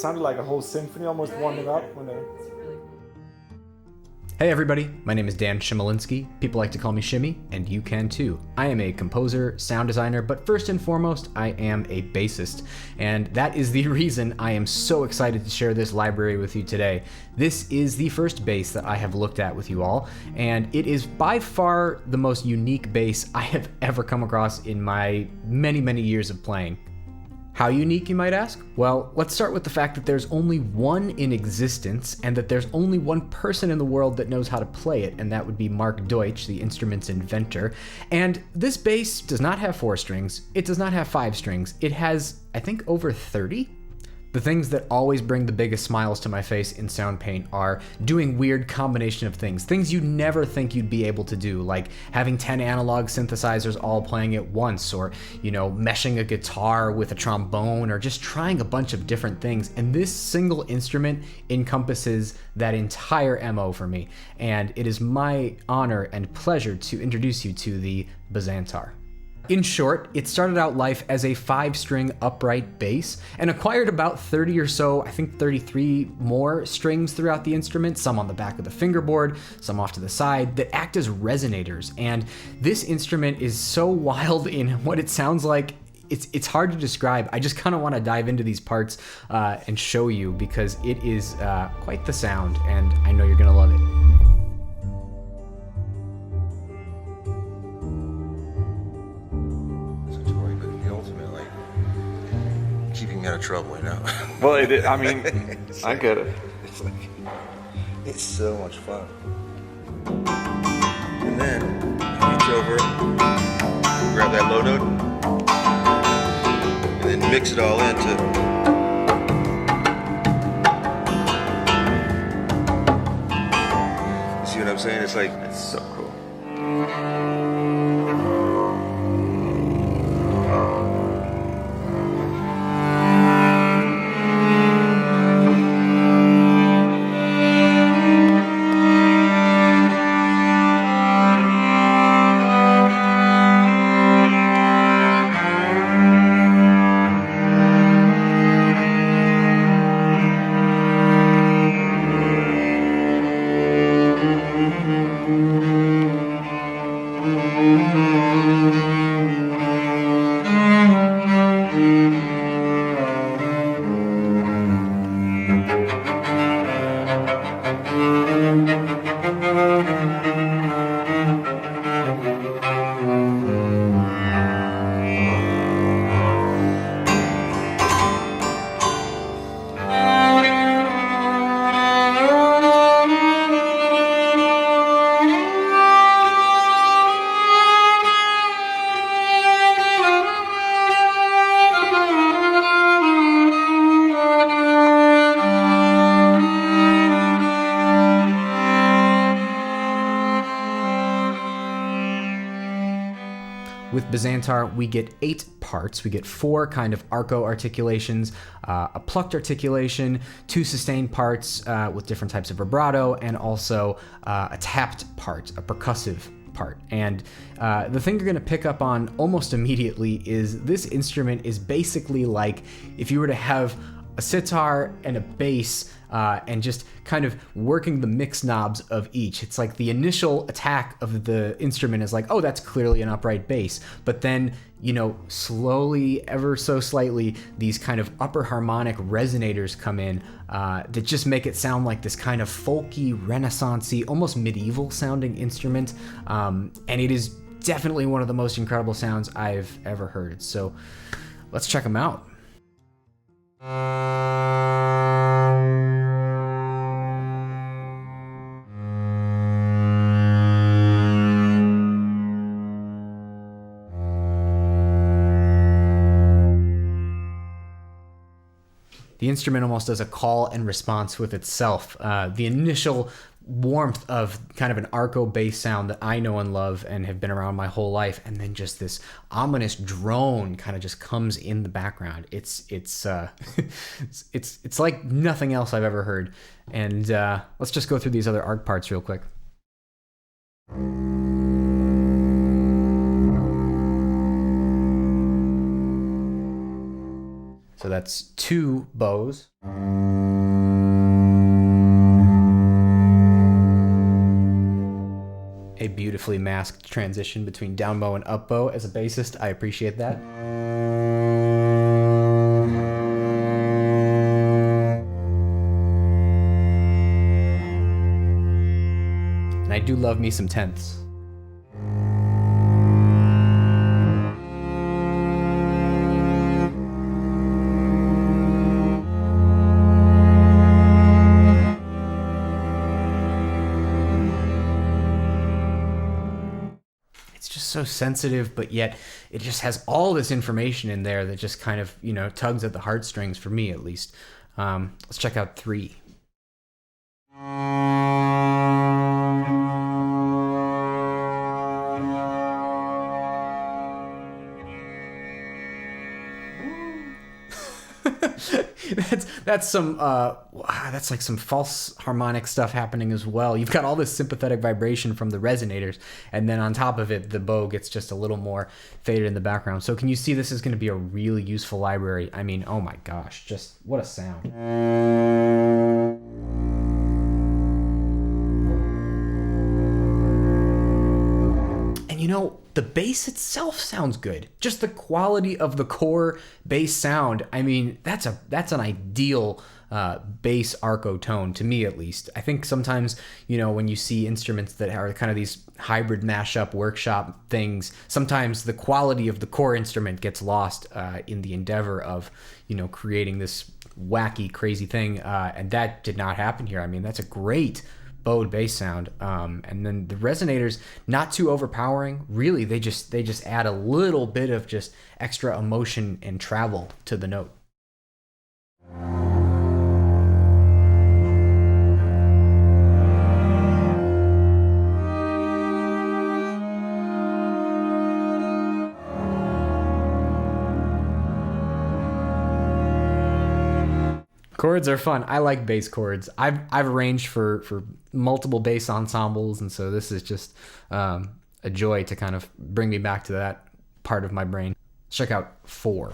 sounded like a whole symphony almost warming up when they... Hey everybody, my name is Dan Chmielewski. People like to call me Chimy, and you can too. I am a composer, sound designer, but first and foremost, I am a bassist. And that is the reason I am so excited to share this library with you today. This is the first bass that I have looked at with you all, and it is by far the most unique bass I have ever come across in my many years of playing. How unique, you might ask? Well, let's start with the fact that there's only one in existence and that there's only one person in the world that knows how to play it, and that would be Deutsch, the instrument's inventor. And this bass does not have 4 strings, it does not have 5 strings, it has, I think, over 30? The things that always bring the biggest smiles to my face in Soundpaint are doing weird combination of things you never think you'd be able to do, like having 10 analog synthesizers all playing at once, or, meshing a guitar with a trombone, or just trying a bunch of different things. And this single instrument encompasses that entire MO for me, and it is my honor and pleasure to introduce you to the Bazantar. In short, it started out life as a 5-string upright bass and acquired about 30 or so, I think 33 more strings throughout the instrument, some on the back of the fingerboard, some off to the side, that act as resonators. And this instrument is so wild in what it sounds like. It's hard to describe. I just kind of want to dive into these parts and show you, because it is quite the sound, and I know you're going to love it. Out of trouble, Well, I mean, I get it. It's so much fun. And then you reach over, grab that low note, and then mix it all into. You see what I'm saying? It's like, it's so cool. With Bazantar, we get 8 parts. We get 4 kind of arco articulations, a plucked articulation, 2 sustained parts with different types of vibrato, and also a tapped part, a percussive part. And the thing you're going to pick up on almost immediately is this instrument is basically like if you were to have a sitar and a bass and just kind of working the mix knobs of each. It's like the initial attack of the instrument is like, oh, that's clearly an upright bass. But then, slowly, ever so slightly, these kind of upper harmonic resonators come in that just make it sound like this kind of folky, renaissance-y, almost medieval sounding instrument. And it is definitely one of the most incredible sounds I've ever heard. So let's check them out. The instrument almost does a call and response with itself. The initial warmth of kind of an arco bass sound that I know and love and have been around my whole life, and then just this ominous drone kind of just comes in the background. It's it's like nothing else I've ever heard. And let's just go through these other arc parts real quick. So that's 2 bows. A beautifully masked transition between down bow and up bow. As a bassist, I appreciate that. And I do love me some tenths. So sensitive, but yet it just has all this information in there that just kind of, you know, tugs at the heartstrings, for me at least. Let's check out 3. that's some that's like some false harmonic stuff happening as well. You've got all this sympathetic vibration from the resonators, and then on top of it, the bow gets just a little more faded in the background. So can you see this is going to be a really useful library? I mean, oh my gosh, just what a sound. You know, the bass itself sounds good. Just the quality of the core bass sound. I mean, that's an ideal bass arco tone, to me at least. I think sometimes, you know, when you see instruments that are kind of these hybrid mashup workshop things, sometimes the quality of the core instrument gets lost in the endeavor of, you know, creating this wacky, crazy thing. And that did not happen here. I mean, that's a great bowed bass sound, and then the resonators, not too overpowering. Really, they just add a little bit of just extra emotion and travel to the note. Chords are fun. I like bass chords. I've arranged for multiple bass ensembles, and so this is just a joy to kind of bring me back to that part of my brain. Let's check out 4.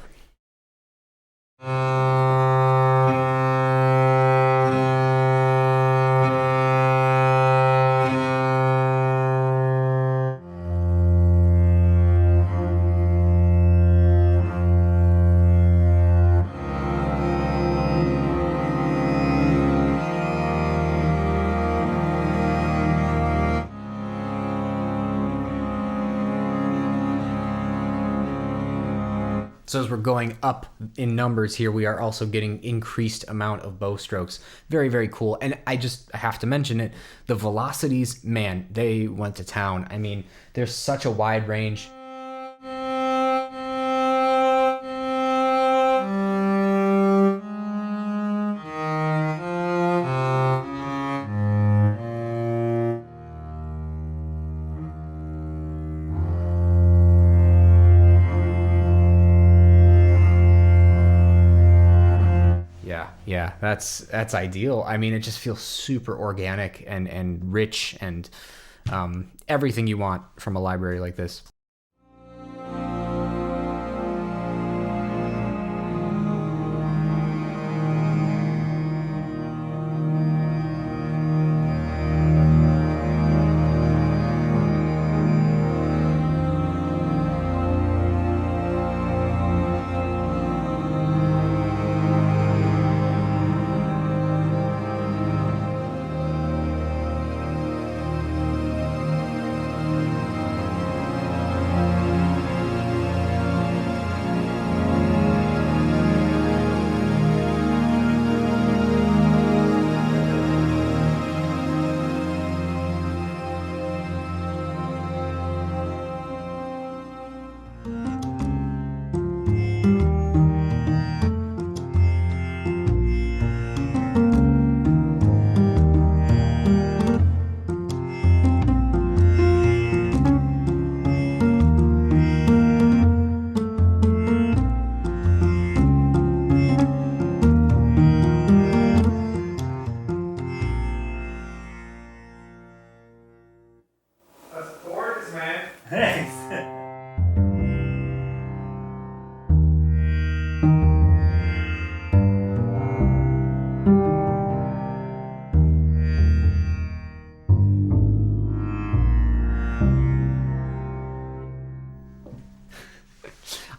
So as we're going up in numbers here, we are also getting increased amount of bow strokes. Very, very cool. And I just have to mention it. The velocities, man, they went to town. I mean, there's such a wide range. Yeah, that's ideal. I mean, it just feels super organic and rich and everything you want from a library like this.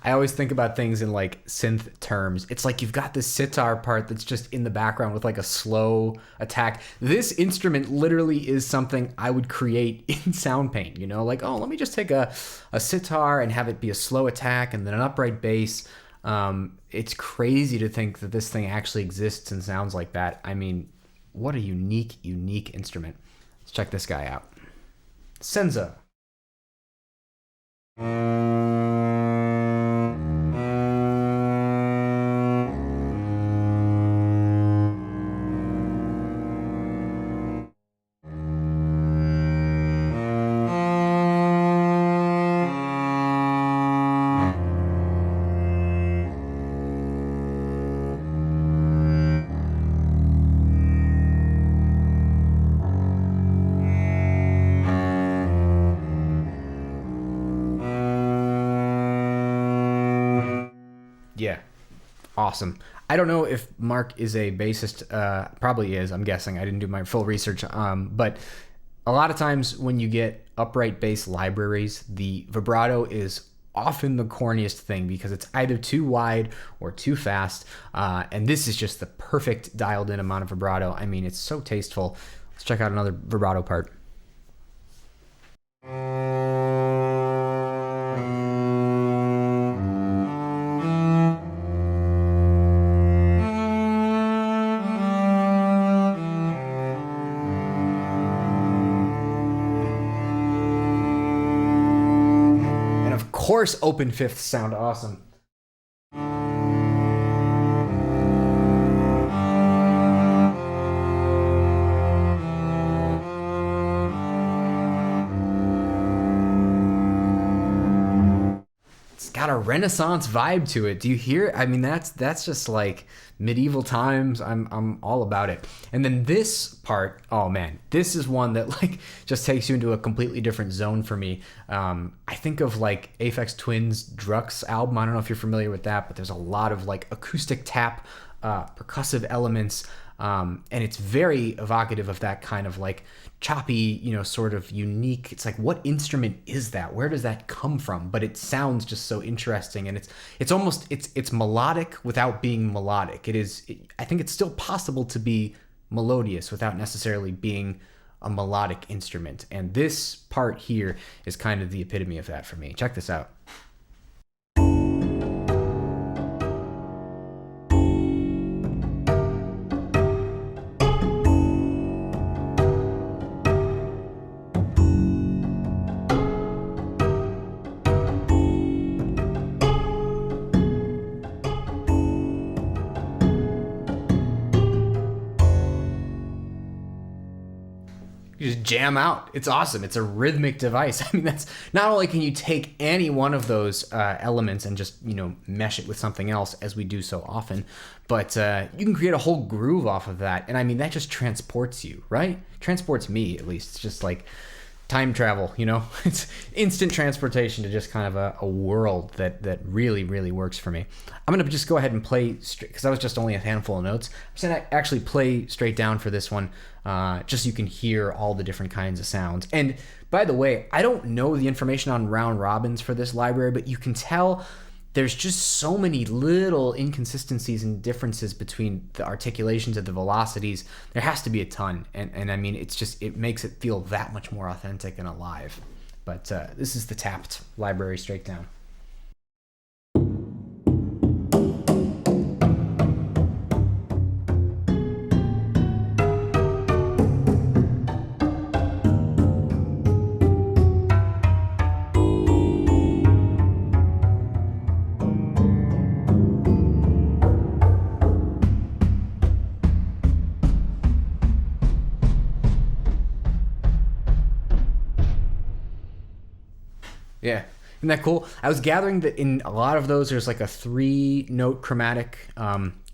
I always think about things in like synth terms. It's like you've got this ttir part that's just in the background with like a slow attack. This instrument literally is something I would create in Soundpaint, you know, like, oh, let me just take a ttir and have it be a slow attack and then an upright bass. It's crazy to think that this thing actually exists and sounds like that. I mean, what a unique instrument. Let's check this guy out. Senza. Yeah, awesome. I don't know if Mark is a bassist. Probably is, I'm guessing. I didn't do my full research. But a lot of times when you get upright bass libraries, the vibrato is often the corniest thing because it's either too wide or too fast. And this is just the perfect dialed in amount of vibrato. I mean, it's so tasteful. Let's check out another vibrato part. Of course, open fifths sound awesome. It's got a Renaissance vibe to it. Do you hear it? I mean, that's just like medieval times. I'm all about it. And then this part, oh man, this is one that like just takes you into a completely different zone for me. I think of like Aphex Twin's Drux album. I don't know if you're familiar with that, but there's a lot of like acoustic tap, percussive elements. And it's very evocative of that kind of like choppy, you know, sort of unique. It's like, what instrument is that? Where does that come from? But it sounds just so interesting, and it's almost it's melodic without being melodic. I think it's still possible to be melodious without necessarily being a melodic instrument. And this part here is kind of the epitome of that for me. Check this out. You just jam out. It's awesome. It's a rhythmic device. I mean, that's not only can you take any one of those elements and just, you know, mesh it with something else, as we do so often, but you can create a whole groove off of that. And I mean, that just transports you, right? Transports me, at least. It's just like time travel, you know? It's instant transportation to just kind of a world that really, really works for me. I'm going to just go ahead and play straight, because that was just only a handful of notes. I'm just going to actually play straight down for this one, just so you can hear all the different kinds of sounds. And by the way, I don't know the information on round robins for this library, but you can tell there's just so many little inconsistencies and differences between the articulations of the velocities. There has to be a ton. And I mean, it makes it feel that much more authentic and alive. But this is the tapped library straight down. Yeah, isn't that cool? I was gathering that in a lot of those, there's like a 3-note chromatic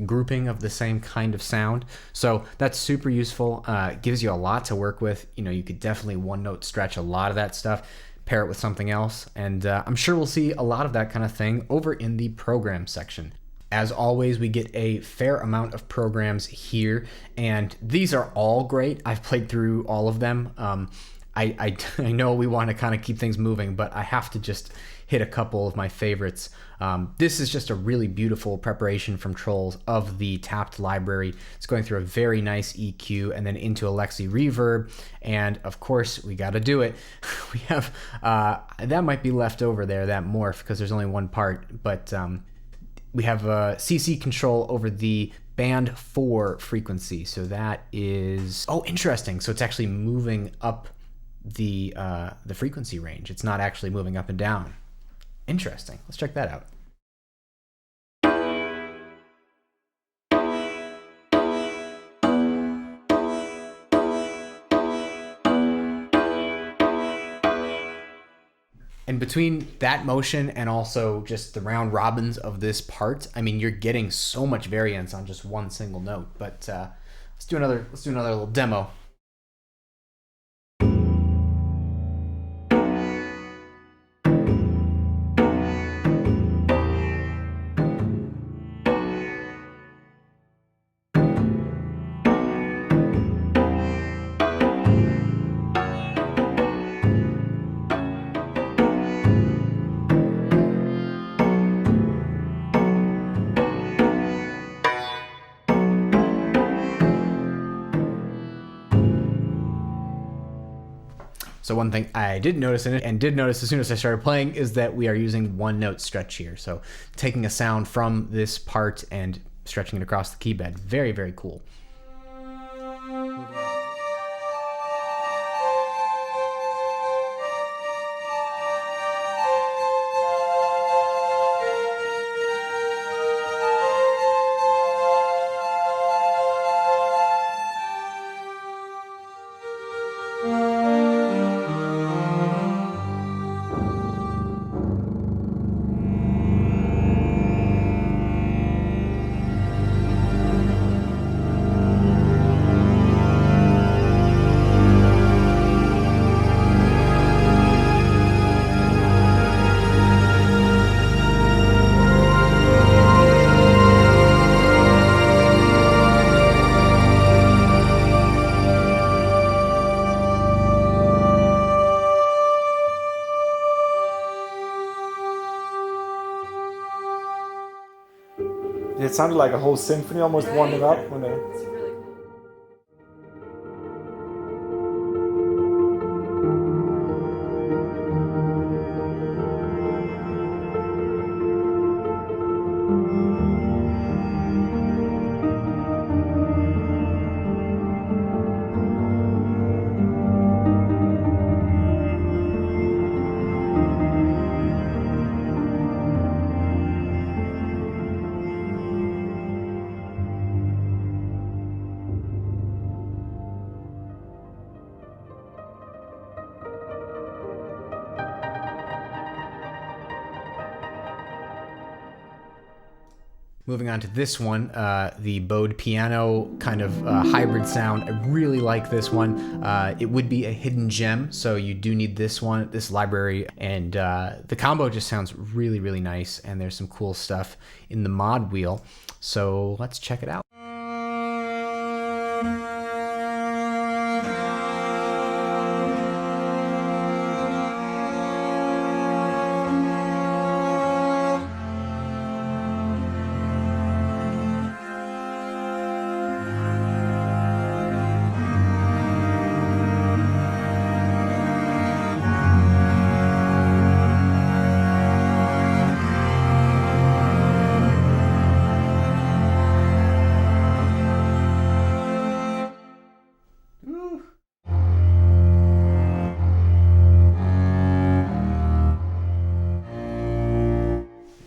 grouping of the same kind of sound. So that's super useful. It gives you a lot to work with. You know, you could definitely 1-note stretch a lot of that stuff, pair it with something else. And I'm sure we'll see a lot of that kind of thing over in the program section. As always, we get a fair amount of programs here, and these are all great. I've played through all of them. I know we want to kind of keep things moving, but I have to just hit a couple of my favorites. This is just a really beautiful preparation from Trolls of the tapped library. It's going through a very nice EQ and then into a Lexi reverb. And of course, we got to do it. We have, that might be left over there, that morph, because there's only one part. But we have a CC control over the band 4 frequency. So that is, oh, interesting. So it's actually moving up the frequency range. It's not actually moving up and down. Interesting. Let's check that out. And between that motion and also just the round robins of this part, I mean, you're getting so much variance on just one single note. But let's do another little demo. So one thing I did notice in it, and did notice as soon as I started playing, is that we are using one note stretch here. So taking a sound from this part and stretching it across the key bed. Very, very cool. It sounded like a whole symphony almost warming up when they... It's really cool. Moving on to this one, the bowed piano kind of hybrid sound. I really like this one. It would be a hidden gem, so you do need this one, this library, and the combo just sounds really, really nice, and there's some cool stuff in the mod wheel. So let's check it out.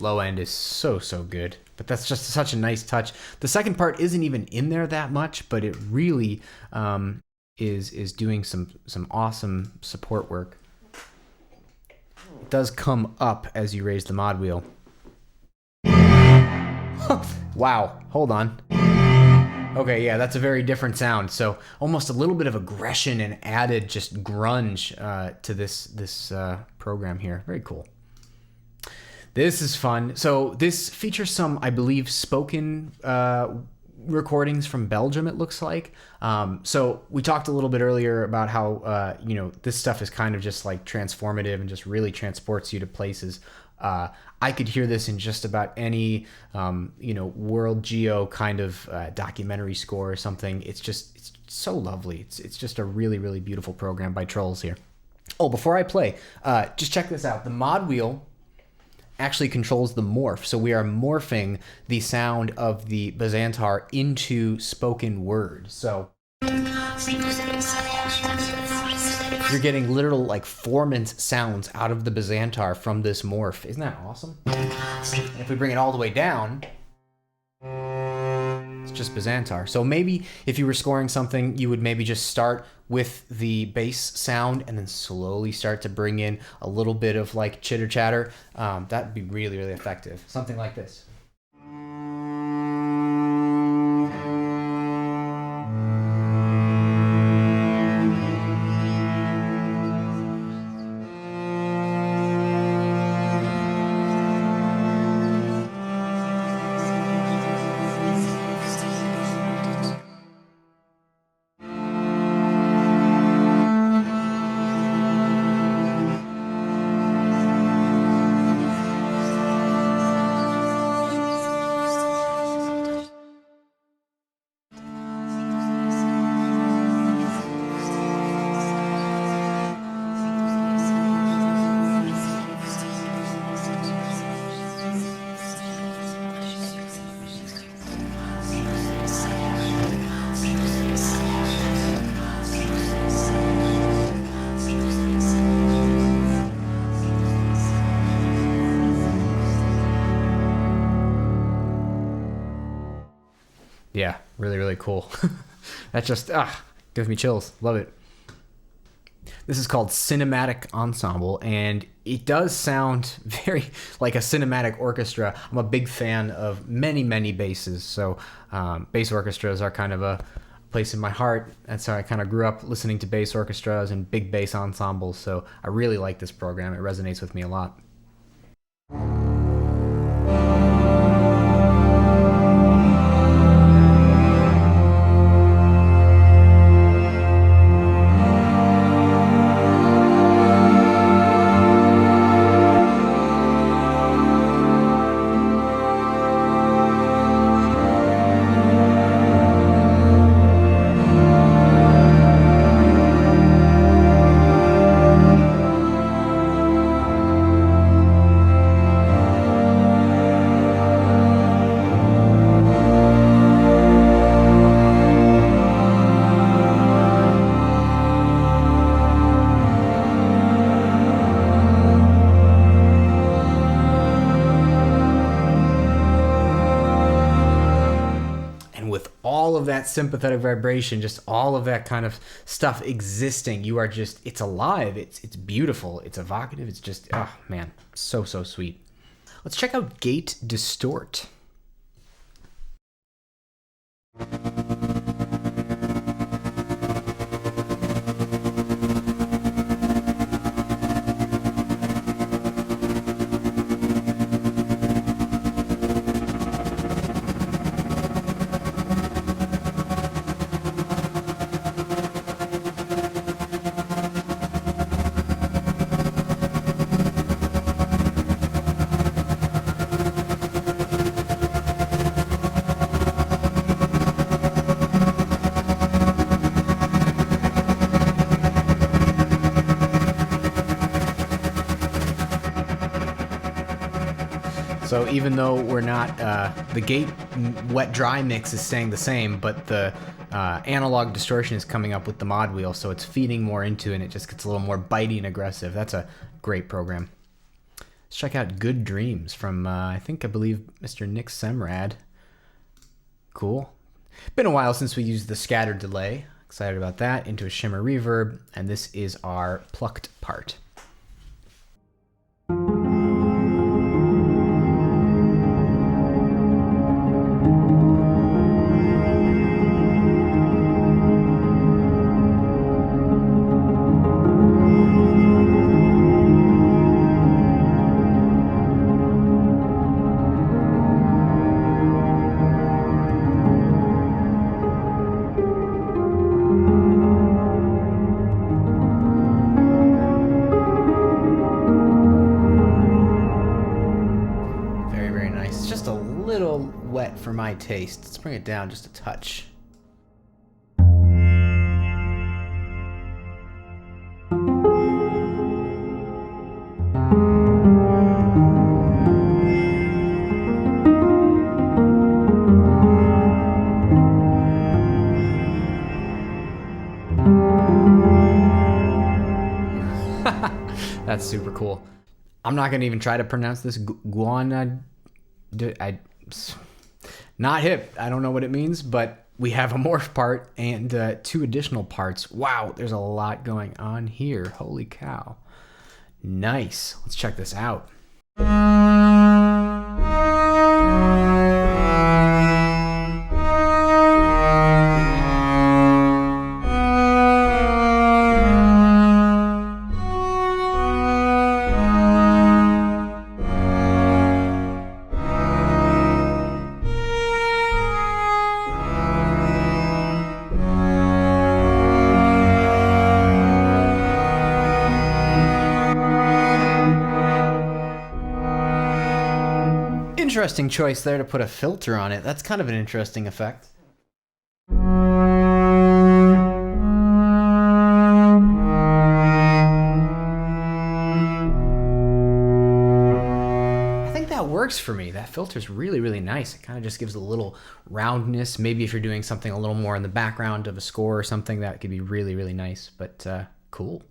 Low end is so good, but that's just such a nice touch. The second part isn't even in there that much, but it really is doing some awesome support work. It does come up as you raise the mod wheel. Wow, hold on. Okay, yeah, that's a very different sound. So almost a little bit of aggression and added just grunge to this program here. Very cool. This is fun. So this features some, I believe, spoken recordings from Belgium, it looks like. So we talked a little bit earlier about how, this stuff is kind of just like transformative and just really transports you to places. I could hear this in just about any, World Geo kind of documentary score or something. It's so lovely. It's just a really, really beautiful program by Trolls here. Oh, before I play, just check this out. The mod wheel actually controls the morph. So we are morphing the sound of the Bazantar into spoken word. So you're getting literal like formant sounds out of the Bazantar from this morph. Isn't that awesome? And if we bring it all the way down, it's just Bazantar. So maybe if you were scoring something, you would maybe just start with the bass sound and then slowly start to bring in a little bit of like chitter chatter. That'd be really, really effective. Something like this. Yeah, really, really cool. That just gives me chills. Love it. This is called Cinematic Ensemble, and it does sound very like a cinematic orchestra. I'm a big fan of many, many basses, so bass orchestras are kind of a place in my heart. That's how I kind of grew up listening to bass orchestras and big bass ensembles, so I really like this program. It resonates with me a lot. That sympathetic vibration, just all of that kind of stuff existing, you are just, it's alive, it's beautiful, it's evocative, it's just, oh man, so sweet. Let's check out Gate Distort. So even though we're not, the gate wet-dry mix is staying the same, but the analog distortion is coming up with the mod wheel, so it's feeding more into it, and it just gets a little more bitey and aggressive. That's a great program. Let's check out Good Dreams from, I believe, Mr. Nick Semrad. Cool. Been a while since we used the scattered delay. Excited about that. Into a shimmer reverb, and this is our plucked part. for my taste. Let's bring it down just a touch. That's super cool. I'm not going to even try to pronounce this. Guðnadóttir. Not hip. I don't know what it means, but we have a morph part and 2 additional parts. Wow, there's a lot going on here. Holy cow. Nice. Let's check this out. Interesting choice there to put a filter on it. That's kind of an interesting effect. I think that works for me. That filter's really, really nice. It kind of just gives a little roundness. Maybe if you're doing something a little more in the background of a score or something, that could be really, really nice. But cool.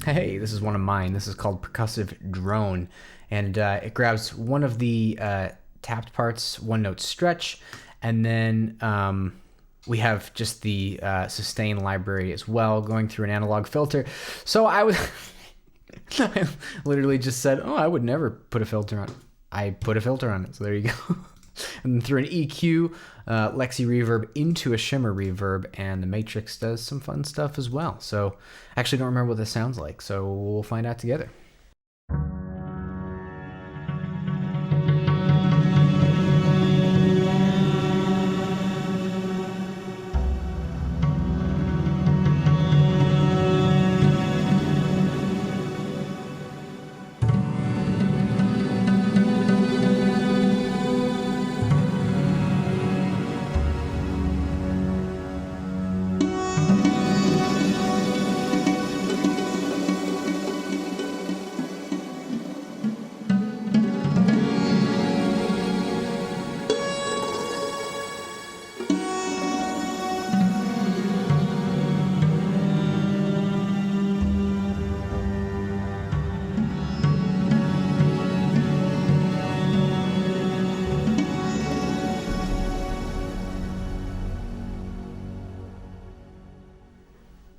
Hey, this is one of mine. This is called Percussive Drone, and it grabs one of the tapped parts, one note stretch, and then we have just the sustain library as well, going through an analog filter. So I literally just said, oh, I would never put a filter on. I put a filter on it, so there you go. And then threw an EQ, Lexi reverb into a shimmer reverb, and the Matrix does some fun stuff as well. So I actually don't remember what this sounds like, so we'll find out together.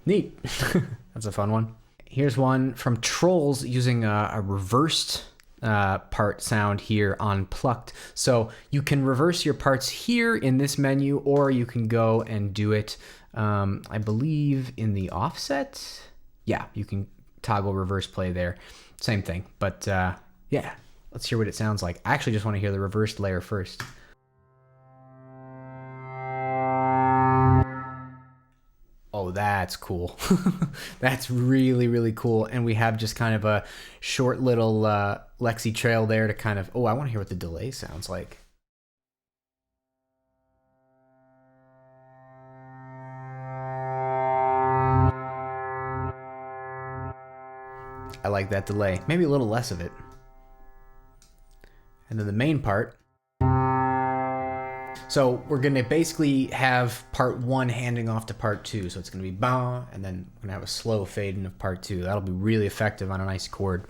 Neat. That's a fun one. Here's one from Trolls using a reversed part sound here on Plucked. So you can reverse your parts here in this menu, or you can go and do it, I believe, in the offset. Yeah, you can toggle reverse play there. Same thing. But yeah, let's hear what it sounds like. I actually just want to hear the reversed layer first. Oh, that's cool. That's really, really cool. And we have just kind of a short little Lexi trail there to kind of... Oh, I want to hear what the delay sounds like. I like that delay. Maybe a little less of it. And then the main part. So we're going to basically have part 1 handing off to part 2. So it's going to be ba, and then we're going to have a slow fade in of part 2. That'll be really effective on a nice chord.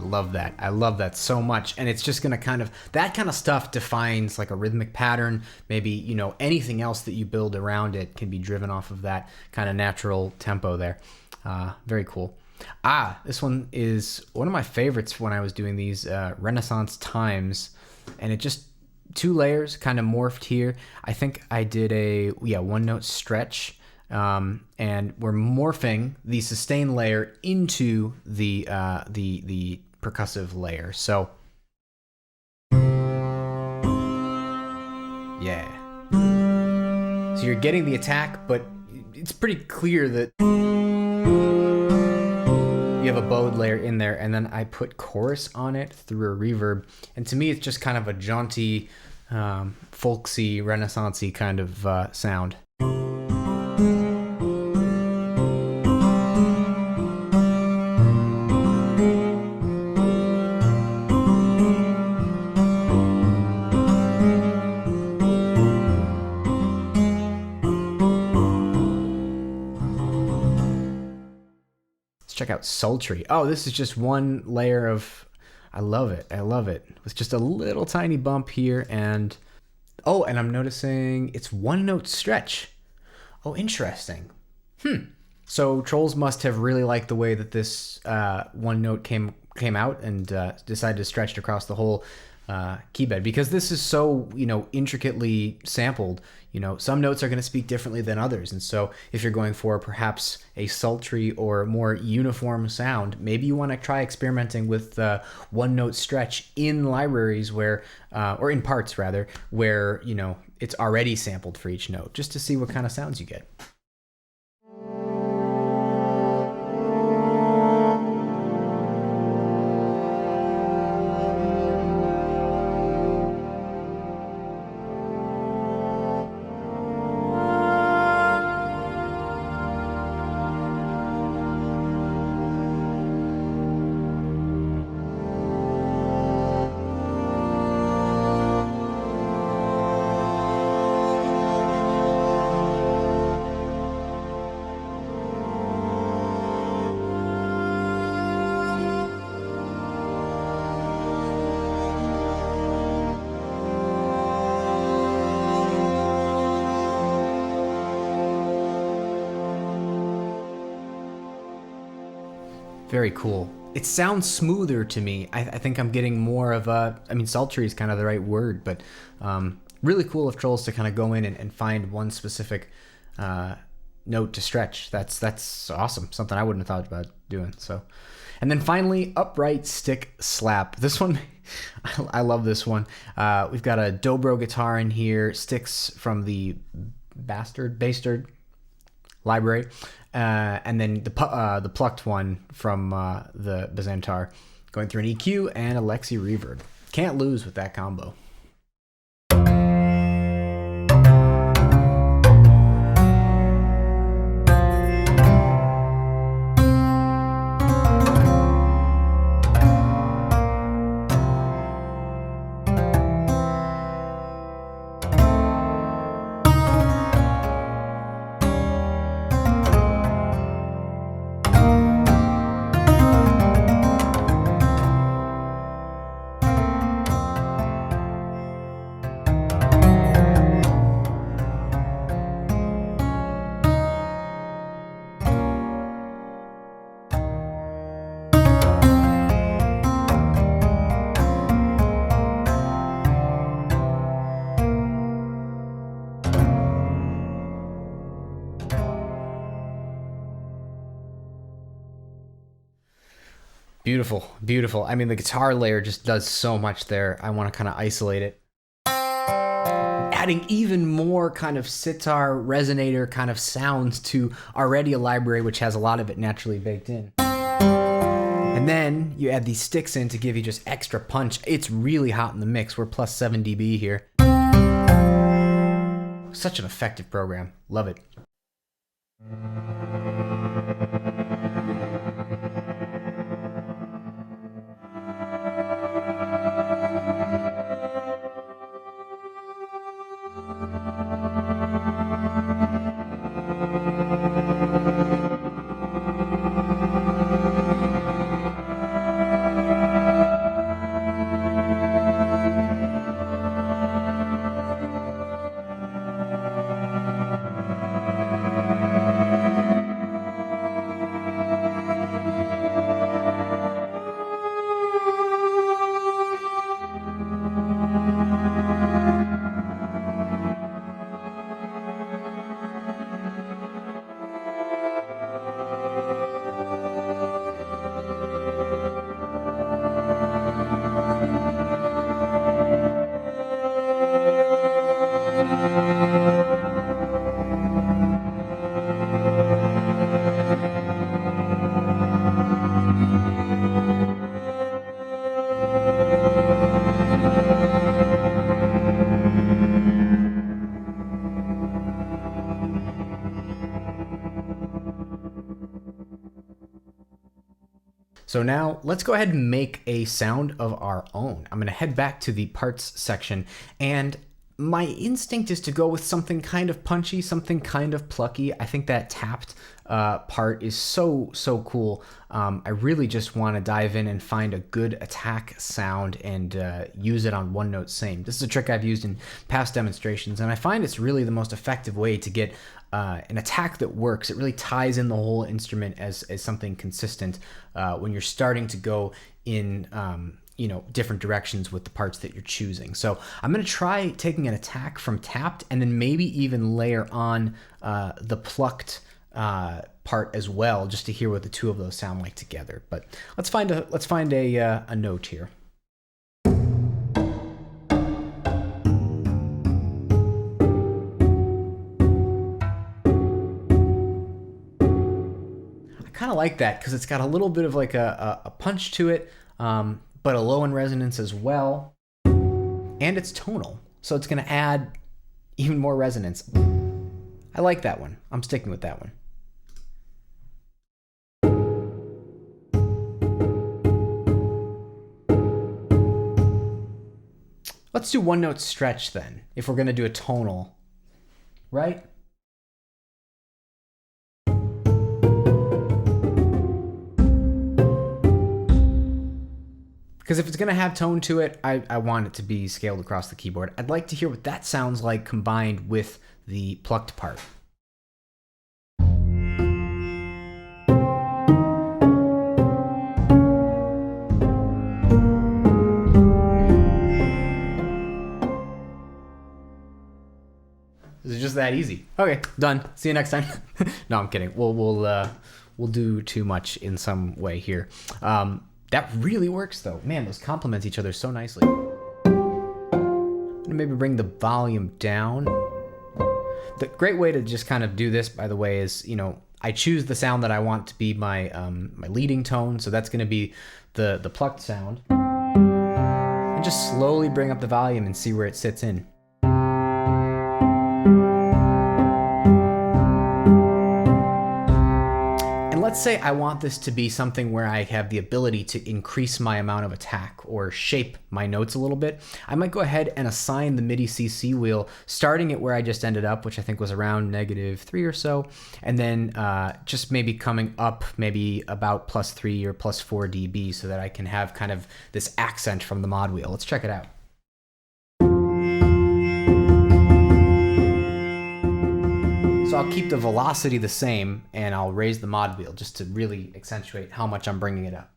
Love that. I love that so much. And it's just going to kind of, that kind of stuff defines like a rhythmic pattern. Maybe, you know, anything else that you build around it can be driven off of that kind of natural tempo there. Very cool. This one is one of my favorites when I was doing these Renaissance times, and it just 2 layers kind of morphed here. I think I did a 1-note stretch. And we're morphing the sustain layer into the percussive layer. So yeah. So you're getting the attack, but it's pretty clear that you have a bowed layer in there, and then I put chorus on it through a reverb. And to me, it's just kind of a jaunty, folksy, renaissance-y kind of sound. Check out Sultry. Oh, this is just one layer of... I love it. I love it. With just a little tiny bump here, and... Oh, and I'm noticing it's 1-note stretch. Oh, interesting. So Trolls must have really liked the way that this 1 note came out, and decided to stretch it across the whole key bed, because this is so, you know, intricately sampled. You know, some notes are going to speak differently than others, and so if you're going for perhaps a sultry or more uniform sound, maybe you want to try experimenting with 1-note stretch in libraries where, or in parts rather, where, you know, it's already sampled for each note, just to see what kind of sounds you get. Very cool. It sounds smoother to me. I think I'm getting more of a... I mean, sultry is kind of the right word, but really cool of Trolls to kind of go in and find one specific note to stretch. That's awesome. Something I wouldn't have thought about doing. So, and then finally, upright stick slap. This one, I love this one. We've got a dobro guitar in here, sticks from the Bastard library. And then the plucked one from the Bazantar, going through an EQ and a Lexi reverb. Can't lose with that combo. Beautiful, beautiful. I mean, the guitar layer just does so much there. I want to kind of isolate it. Adding even more kind of sitar resonator kind of sounds to already a library which has a lot of it naturally baked in. And then you add these sticks in to give you just extra punch. It's really hot in the mix. We're plus 7 dB here. Such an effective program. Love it. So now let's go ahead and make a sound of our own. I'm going to head back to the parts section, and my instinct is to go with something kind of punchy, something kind of plucky. I think that tapped part is so cool. I really just want to dive in and find a good attack sound and use it on one note same. This is a trick I've used in past demonstrations, and I find it's really the most effective way to get an attack that works. It really ties in the whole instrument as something consistent when you're starting to go in different directions with the parts that you're choosing. So I'm going to try taking an attack from tapped and then maybe even layer on the plucked part as well, just to hear what the two of those sound like together. But let's find a note here. Kind of like that because it's got a little bit of like a punch to it, but a low in resonance as well, and it's tonal, so it's going to add even more resonance. I like that one. I'm sticking with that one. Let's do one note stretch then, if we're going to do a tonal, right? Because if it's going to have tone to it, I want it to be scaled across the keyboard. I'd like to hear what that sounds like combined with the plucked part. Is it just that easy? Okay, done. See you next time. No, I'm kidding. We'll do too much in some way here. That really works though. Man, those complement each other so nicely. I'm gonna maybe bring the volume down. The great way to just kind of do this, by the way, is, I choose the sound that I want to be my my leading tone, so that's gonna be the plucked sound. And just slowly bring up the volume and see where it sits in. Let's say I want this to be something where I have the ability to increase my amount of attack or shape my notes a little bit. I might go ahead and assign the MIDI CC wheel, starting at where I just ended up, which I think was around -3 or so, and then just maybe coming up maybe about +3 or +4 dB so that I can have kind of this accent from the mod wheel. Let's check it out. So I'll keep the velocity the same, and I'll raise the mod wheel just to really accentuate how much I'm bringing it up.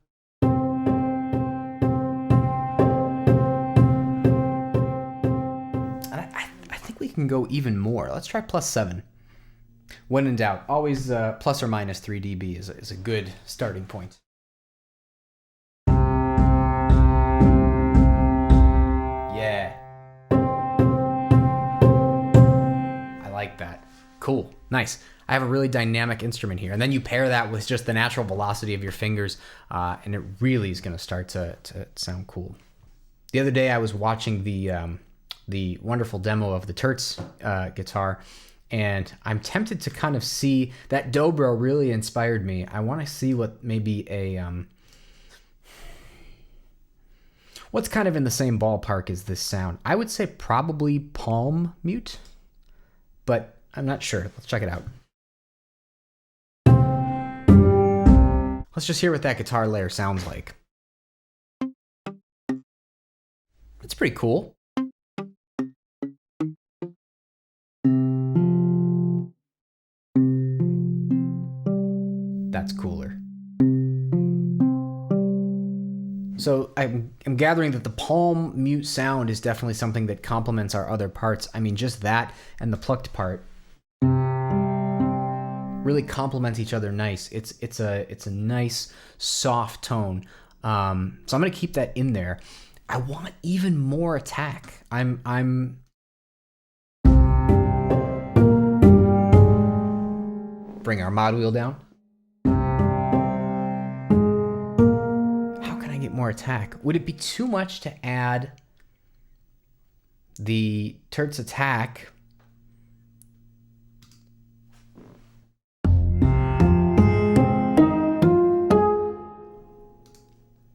And I think we can go even more. Let's try +7. When in doubt, always plus or minus 3 dB is a good starting point. like that. Cool. Nice. I have a really dynamic instrument here. And then you pair that with just the natural velocity of your fingers, and it really is going to start to sound cool. The other day I was watching the wonderful demo of the Tert's guitar, and I'm tempted to kind of see that dobro really inspired me. I want to see what maybe what's kind of in the same ballpark as this sound. I would say probably palm mute, but I'm not sure. Let's check it out. Let's just hear what that guitar layer sounds like. It's pretty cool. That's cooler. So I'm gathering that the palm mute sound is definitely something that complements our other parts. I mean, just that and the plucked part really complement each other nice. It's a nice soft tone. So I'm gonna keep that in there. I want even more attack. I'm bring our mod wheel down. How can I get more attack? Would it be too much to add the Tert's attack?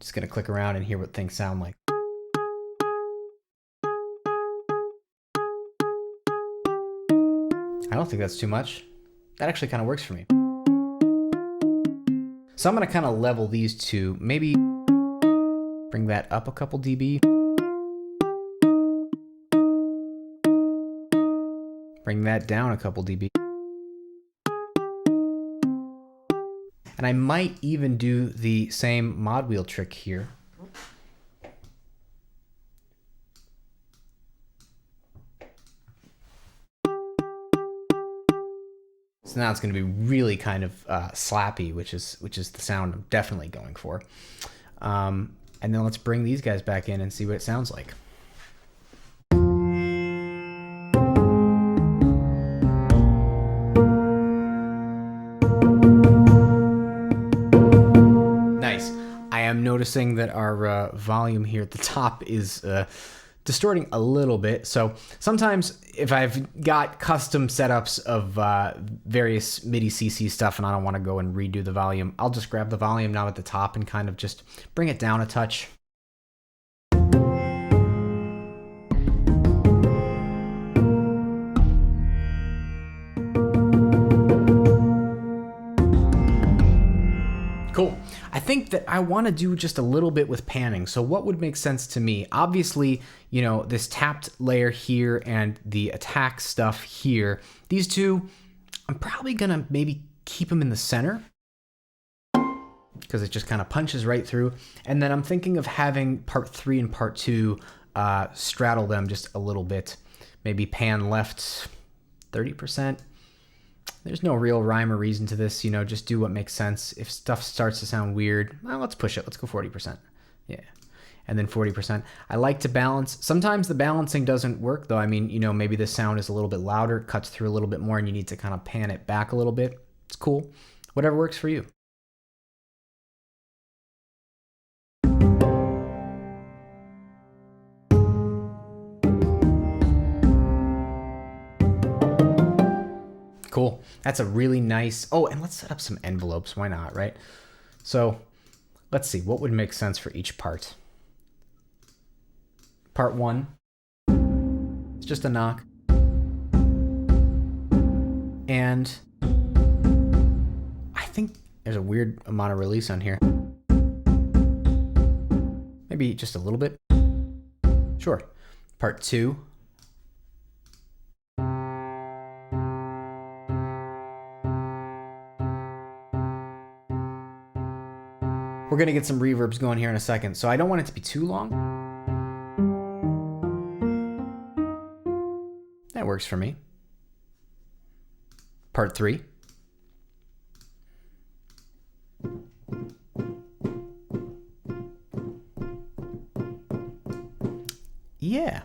Just gonna click around and hear what things sound like. I don't think that's too much. That actually kind of works for me. So I'm going to kind of level these two. Maybe bring that up a couple dB. Bring that down a couple dB. And I might even do the same mod wheel trick here. So now it's going to be really kind of slappy, which is the sound I'm definitely going for. And then let's bring these guys back in and see what it sounds like. Nice. I am noticing that our volume here at the top is distorting a little bit. So sometimes if I've got custom setups of various MIDI CC stuff and I don't want to go and redo the volume, I'll just grab the volume now at the top and kind of just bring it down a touch. Cool. I think that I want to do just a little bit with panning. So what would make sense to me? Obviously, you know, this tapped layer here and the attack stuff here, these two, I'm probably going to maybe keep them in the center because it just kind of punches right through. And then I'm thinking of having part 3 and part 2 straddle them just a little bit. Maybe pan left 30%. There's no real rhyme or reason to this, you know, just do what makes sense. If stuff starts to sound weird, well, let's push it. Let's go 40%. Yeah. And then 40%. I like to balance. Sometimes the balancing doesn't work though. I mean, you know, maybe the sound is a little bit louder, cuts through a little bit more, and you need to kind of pan it back a little bit. It's cool. Whatever works for you. Cool. That's a really nice... Oh, and let's set up some envelopes. Why not, right? So let's see. What would make sense for each part? Part 1. It's just a knock. And I think there's a weird amount of release on here. Maybe just a little bit. Sure. Part 2. We're going to get some reverbs going here in a second, so I don't want it to be too long. That works for me. Part 3. Yeah.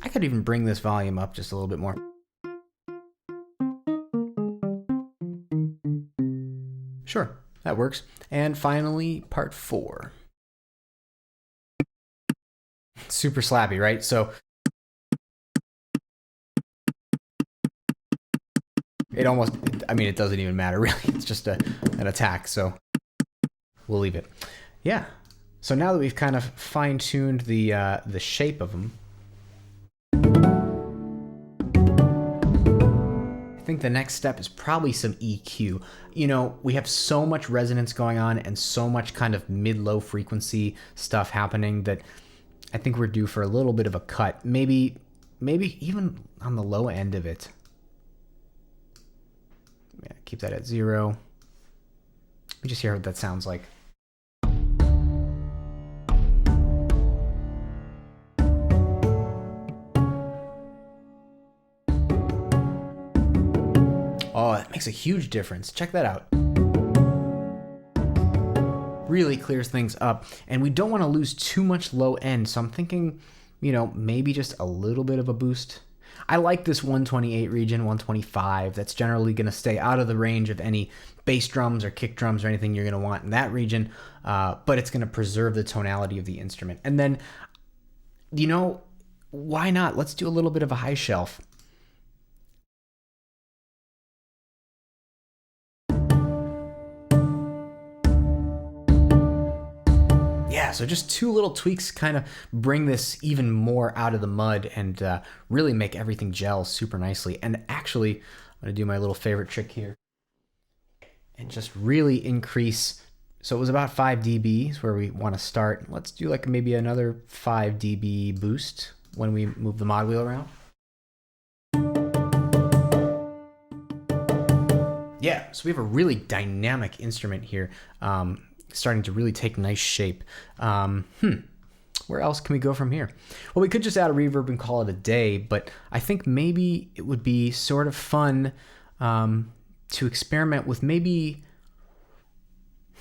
I could even bring this volume up just a little bit more. that works. And finally, part 4. Super slappy, right? So it almost, I mean, it doesn't even matter really. It's just an attack, so we'll leave it. Yeah. So now that we've kind of fine-tuned the shape of them, I think the next step is probably some EQ. You know, we have so much resonance going on and so much kind of mid-low frequency stuff happening that I think we're due for a little bit of a cut. Maybe even on the low end of it. Yeah, keep that at 0. Let me just hear what that sounds like. Oh, that makes a huge difference. Check that out. Really clears things up. And we don't want to lose too much low end. So I'm thinking, you know, maybe just a little bit of a boost. I like this 128 region, 125. That's generally going to stay out of the range of any bass drums or kick drums or anything you're going to want in that region. But it's going to preserve the tonality of the instrument. And then, you know, why not? Let's do a little bit of a high shelf. Yeah, so just 2 little tweaks kind of bring this even more out of the mud and really make everything gel super nicely. And actually, I'm going to do my little favorite trick here and just really increase. So it was about 5 dB is where we want to start. Let's do like maybe another 5 dB boost when we move the mod wheel around. Yeah, so we have a really dynamic instrument here. Starting to really take nice shape. Where else can we go from here? Well, we could just add a reverb and call it a day, but I think maybe it would be sort of fun to experiment with maybe,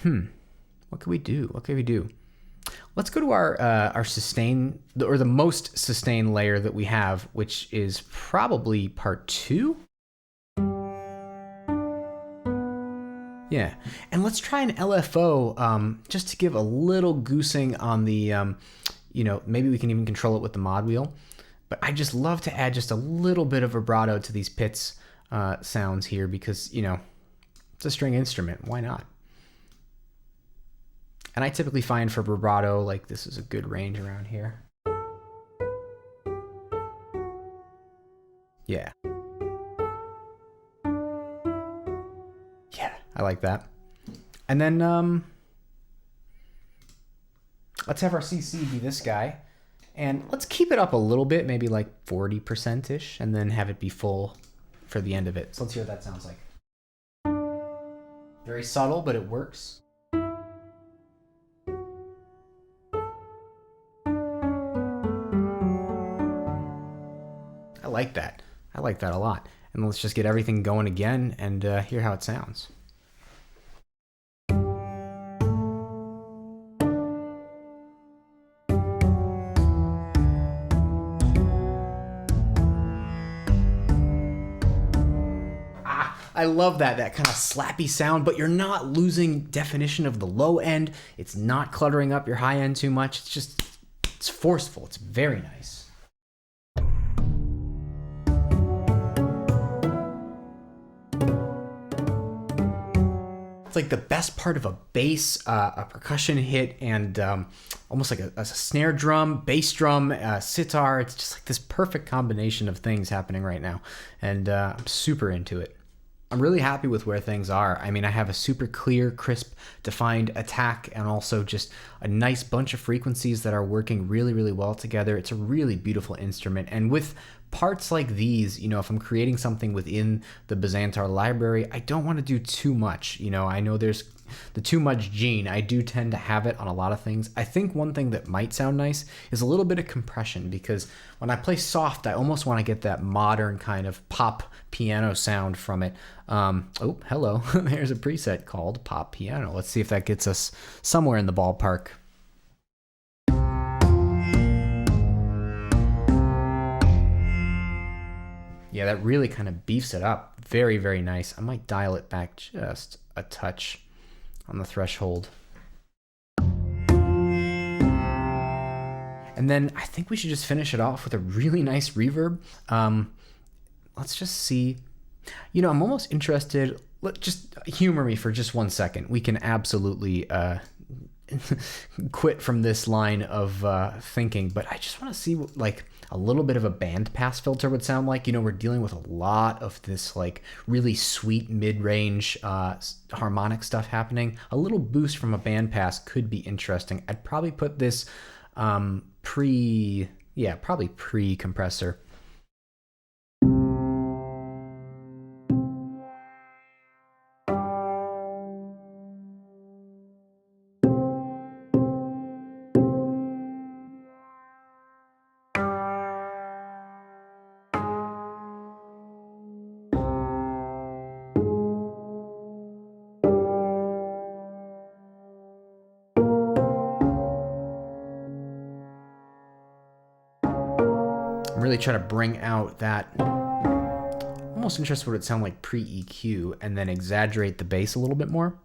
what could we do? What could we do? Let's go to our sustain, or the most sustain layer that we have, which is probably part 2. Yeah, and let's try an LFO just to give a little goosing on the, you know, maybe we can even control it with the mod wheel. But I just love to add just a little bit of vibrato to these pits sounds here because, you know, it's a string instrument. Why not? And I typically find for vibrato, like this is a good range around here. Yeah. I like that. And then let's have our CC be this guy. And let's keep it up a little bit, maybe like 40%-ish, and then have it be full for the end of it. So let's hear what that sounds like. Very subtle, but it works. I like that. I like that a lot. And let's just get everything going again and hear how it sounds. I love that kind of slappy sound, but you're not losing definition of the low end. It's not cluttering up your high end too much. It's just, it's forceful. It's very nice. It's like the best part of a bass, a percussion hit, and almost like a snare drum, bass drum, sitar. It's just like this perfect combination of things happening right now. And I'm super into it. I'm really happy with where things are. I mean, I have a super clear, crisp, defined attack and also just a nice bunch of frequencies that are working really, really well together. It's a really beautiful instrument. And with parts like these, you know, if I'm creating something within the Bazantar library, I don't want to do too much. You know, I know there's the too much gene. I do tend to have it on a lot of things. I think one thing that might sound nice is a little bit of compression, because when I play soft, I almost want to get that modern kind of pop piano sound from it. Oh, hello. There's a preset called Pop Piano. Let's see if that gets us somewhere in the ballpark. Yeah, that really kind of beefs it up. Very, very nice. I might dial it back just a touch. on the threshold. And then I think we should just finish it off with a really nice reverb. Let's just see. I'm almost interested. Just humor me for just 1 second. We can absolutely quit from this line of thinking, but I just want to see what, like, a little bit of a band pass filter would sound like. We're dealing with a lot of this like really sweet mid-range harmonic stuff happening. A little boost from a band pass could be interesting. I'd probably put this pre-compressor. Really try to bring out that. I'm almost interested what it sound like pre-EQ, and then exaggerate the bass a little bit more.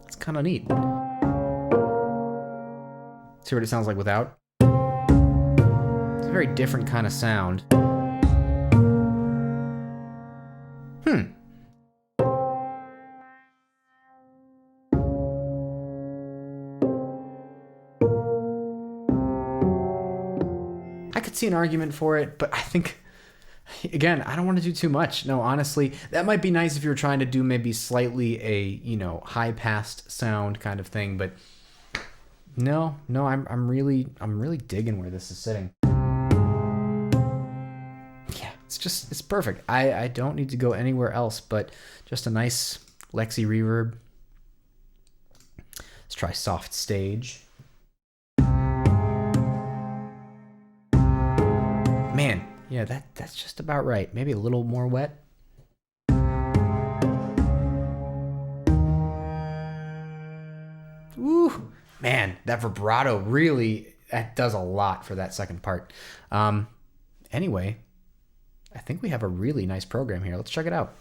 It's kind of neat. See what it sounds like without. It's a very different kind of sound. See an argument for it, but I think, again, I don't want to do too much. No, honestly, that might be nice if you were trying to do maybe slightly a high passed sound kind of thing, but no, I'm really digging where this is sitting. Yeah, it's perfect. I don't need to go anywhere else but just a nice Lexi reverb. Let's try soft stage. Man, yeah, that's just about right. Maybe a little more wet. Woo! Man, that vibrato really, that does a lot for that second part. Anyway, I think we have a really nice program here. Let's check it out.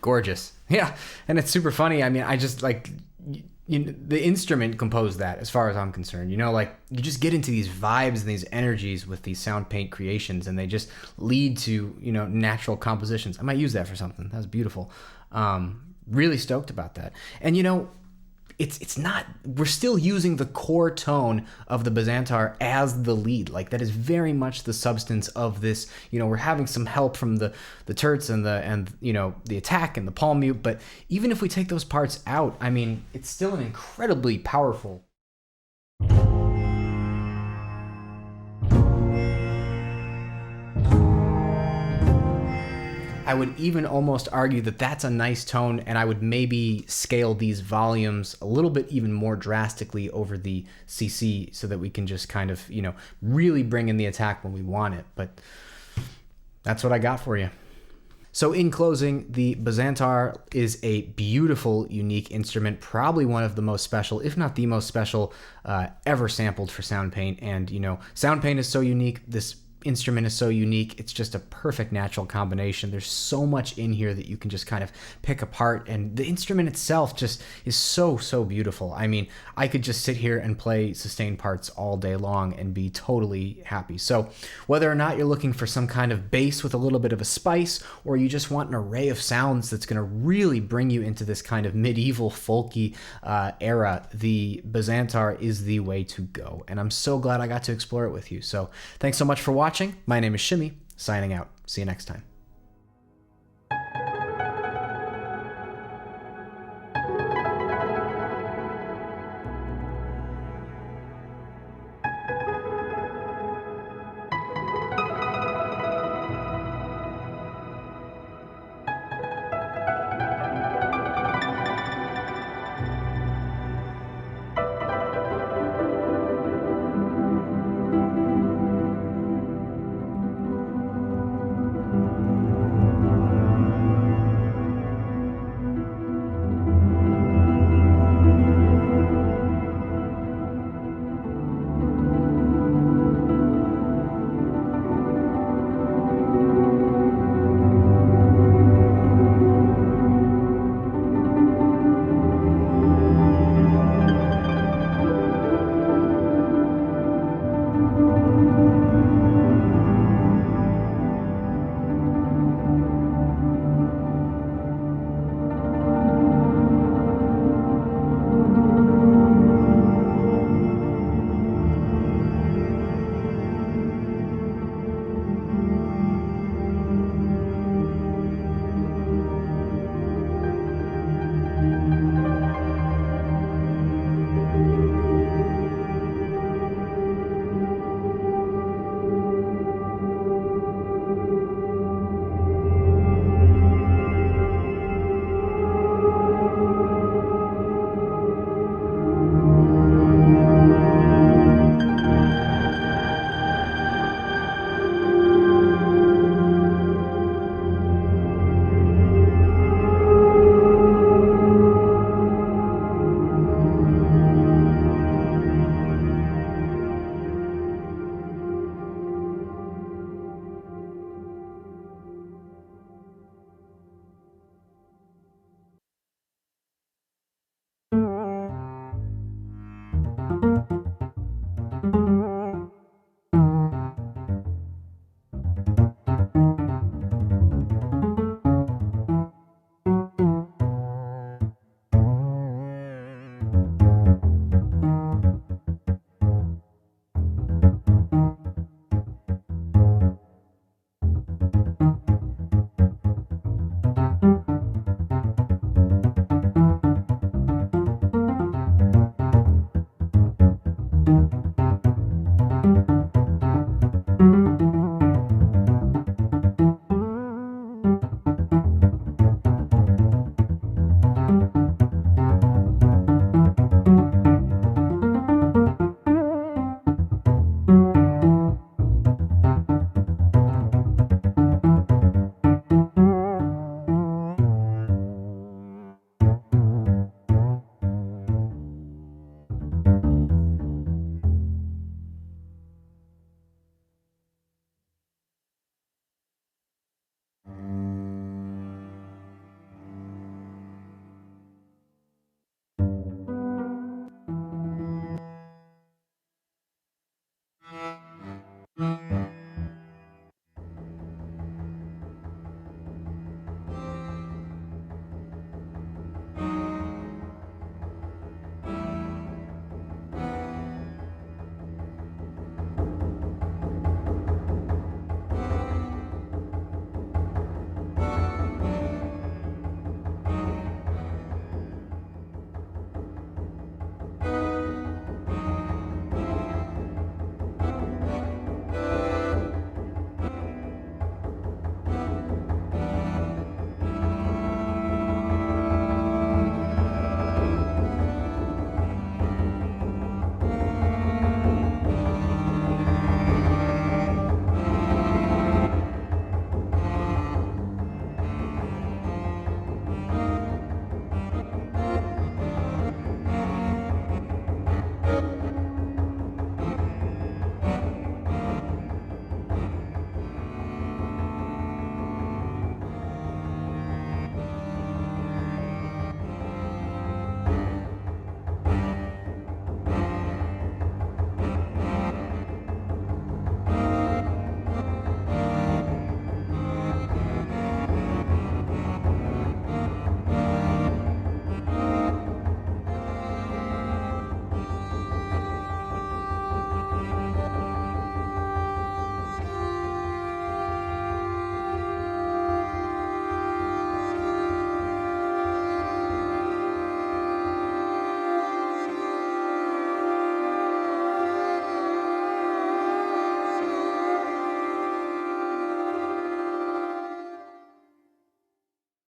Gorgeous. Yeah, and it's super funny. I mean, I just like the instrument composed that, as far as I'm concerned. Like you just get into these vibes and these energies with these Soundpaint creations, and they just lead to natural compositions. I might use that for something. That's beautiful. Really stoked about that. And it's not, we're still using the core tone of the Bazantar as the lead. Like that is very much the substance of this. We're having some help from the terts and the attack and the palm mute, but even if we take those parts out, I mean, it's still an incredibly powerful. I would even almost argue that that's a nice tone, and I would maybe scale these volumes a little bit even more drastically over the CC so that we can just kind of, really bring in the attack when we want it. But that's what I got for you. So in closing, the Bazantar is a beautiful, unique instrument, probably one of the most special, if not the most special, ever sampled for Soundpaint. And, Soundpaint is so unique. This instrument is so unique. It's just a perfect natural combination. There's so much in here that you can just kind of pick apart, and the instrument itself just is so beautiful. I mean, I could just sit here and play sustained parts all day long and be totally happy. So whether or not you're looking for some kind of bass with a little bit of a spice, or you just want an array of sounds that's going to really bring you into this kind of medieval folky era, the Bazantar is the way to go. And I'm so glad I got to explore it with you. So thanks so much for watching. My name is Chimy, signing out. See you next time.